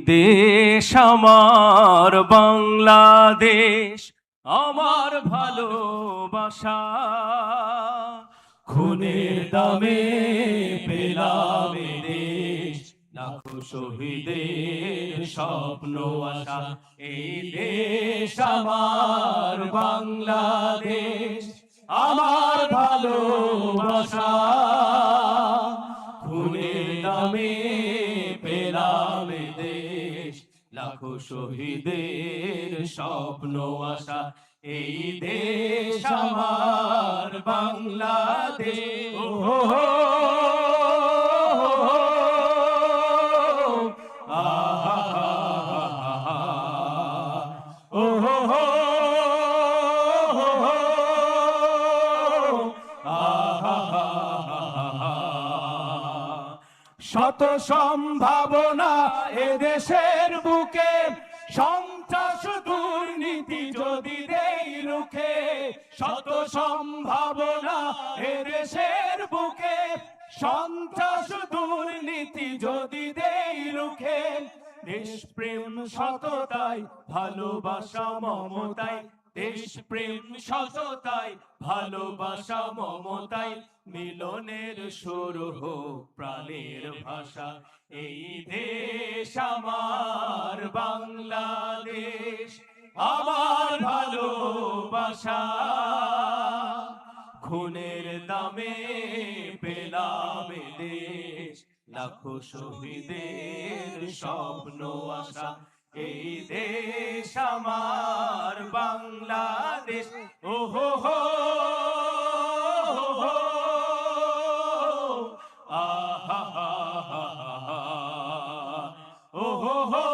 দেশ আমার বাংলাদেশ, আমার ভালোবাসা। খুনের দামে পেলাম এ দেশ, লাখো শহীদের স্বপ্ন আশা। এই দেশ আমার বাংলাদেশ, আমার ভালোবাসা। খুনের দামে পেলাম এ দেশ, লাখো শহীদের স্বপ্ন আশা। এই দেশ আমার বাংলাদেশ। ও হো ও হো শত সম্ভাবনা এদেশের বুকে, সন্ত্রাস দুর্নীতি যদি দেই রুখে। শত সম্ভাবনা এদেশের বুকে, সন্ত্রাস দুর্নীতি যদি দেই রুখে। দেশপ্রেম সততায় ভালোবাসা মমতায়, দেশপ্রেম সততায় ভালোবাসা মমতায়, মিলনের সুর হোক প্রাণের ভাষা। এই দেশ আমার বাংলাদেশ, আমার ভালোবাসা। খুনের দামে পেলাম এ দেশ, লাখো শহীদের স্বপ্ন আশা। এই দেশ আমার বাংলাদেশ। ও হো হো ও হো হো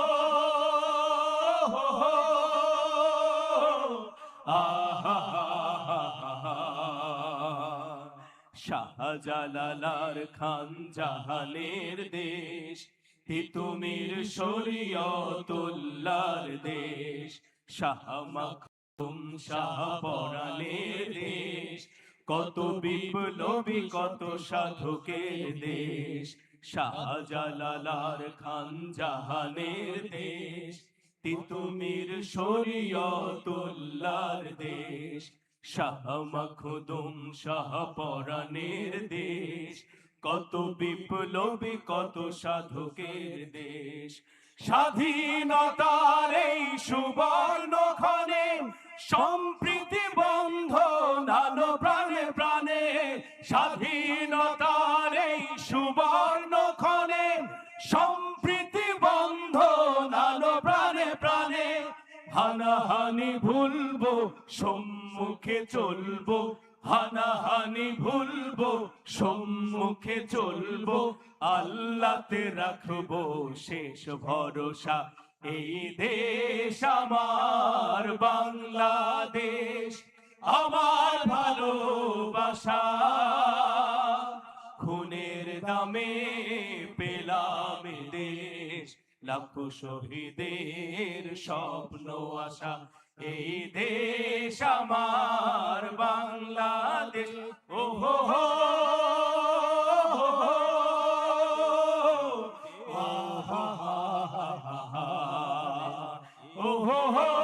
শাহজালাল খান জাহানের দেশ, তিতুমির শরীয়তুল্লাহর দেশ। শাহ মাখদুম শাহ পরাণের দেশ, কত বিপ্লবী কত সাধকের দেশ। শাহজালাল খান জাহানের দেশ, তিতুমির শরীয়তুল্লাহর দেশ। শাহ মাখদুম শাহ পরাণের দেশ, কত বিপ্লবী কত সাধকের দেশ। স্বাধীনতার এই সুবর্ণ ক্ষণে সম্প্রীতি বন্ধন আলো প্রাণে প্রাণে। স্বাধীনতার এই সুবর্ণ ক্ষণে সম্প্রীতি বন্ধন আলো প্রাণে প্রাণে। হানাহানি ভুলবো, সম্মুখে চলবো, হানাহানি ভুলবো, সম্মুখে চলবো। আল্লাহতে রাখবো শেষ ভরসা। এই দেশ আমার বাংলাদেশ, আমার ভালোবাসা। খুনের দামে পেলাম এ দেশ, লাখো শহীদের স্বপ্ন আশা। এই দেশ আমার বাংলাদেশ। ও হো হো ও হো হো